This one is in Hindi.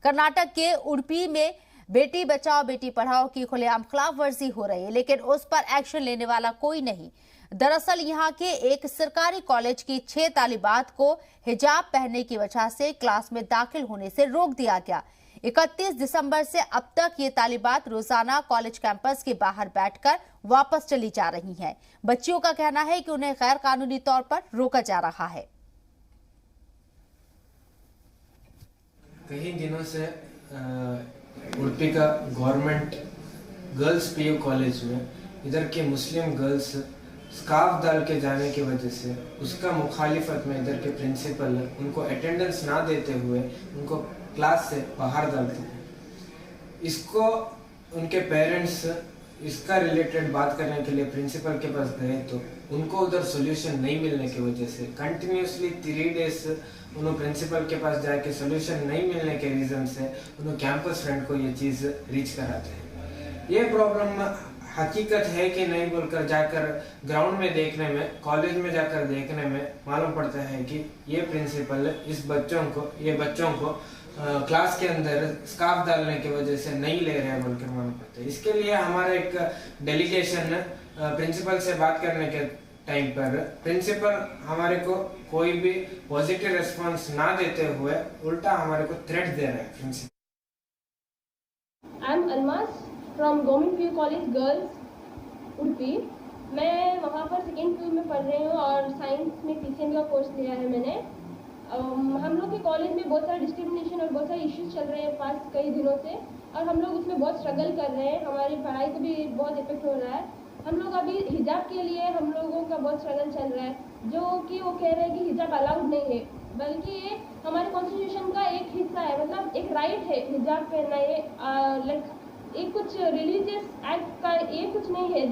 कर्नाटक के उडुपी में बेटी बचाओ बेटी पढ़ाओ की खुलेआम खिलाफवर्जी हो रही है, लेकिन उस पर एक्शन लेने वाला कोई नहीं। दरअसल यहां के एक सरकारी कॉलेज की 6 तालिबात को हिजाब पहनने की वजह से क्लास में दाखिल होने से रोक दिया गया। 31 दिसंबर से अब तक ये तालिबात रोजाना कॉलेज कैंपस के बाहर बैठकर वापस चली जा रही हैं। बच्चियों का कहना है कि उन्हें गैर कानूनी तौर पर रोका जा रहा है। कई दिनों से उडुपी का गवर्नमेंट गर्ल्स पीयू कॉलेज में इधर के मुस्लिम गर्ल्स स्कार्फ डाल के जाने की वजह से उसका मुखालिफत में इधर के प्रिंसिपल उनको अटेंडेंस ना देते हुए उनको क्लास से बाहर डालते हैं। इसको उनके पेरेंट्स इसका रिलेटेड बात करने के लिए प्रिंसिपल के पास गए तो उनको उधर सोल्यूशन नहीं मिलने की वजह से कंटिन्यूसली 3 डेज उन्होंने प्रिंसिपल के पास जाके सोल्यूशन नहीं मिलने के रीज़न से उन्होंने कैंपस फ्रेंड को ये चीज़ रीच कराते हैं। ये प्रॉब्लम हकीकत है कि नहीं बोलकर जाकर ग्राउंड में देखने में, कॉलेज में जाकर देखने में मालूम पड़ता है कि ये प्रिंसिपल ये बच्चों को क्लास के अंदर स्कार्फ डालने की वजह से नहीं ले रहे हैं बोलकर मालूम पड़ता है। इसके लिए हमारा एक डेलीगेशन प्रिंसिपल से बात करने के टाइम पर प्रिंसिपल हमारे को कोई भी पॉजिटिव रिस्पांस ना देते हुए उल्टा हमारे को थ्रेट दे रहे हैं। Principal I am Almas from government PU college girls Udupi. मैं वहाँ पर सेकेंड पीयू में पढ़ रही हूँ और साइंस में पीसीएम का कोर्स लिया है मैंने। हम लोग के कॉलेज में बहुत सारे डिस्क्रिमिनेशन और बहुत सारे इश्यूज चल रहे हैं पास कई दिनों से, और हम लोग उसमें बहुत स्ट्रगल कर रहे हैं। हमारी पढ़ाई को भी बहुत इफेक्ट हो रहा है। हम लोग अभी हिजाब के लिए हम लोगों का बहुत स्ट्रगल चल रहा है, जो कि वो कह रहे हैं कि हिजाब अलाउड नहीं है, बल्कि ये हमारे कॉन्स्टिट्यूशन का एक हिस्सा है, मतलब एक राइट है हिजाब पहनना। ये एक कुछ रिलीजियस एक्ट का ये कुछ नहीं है।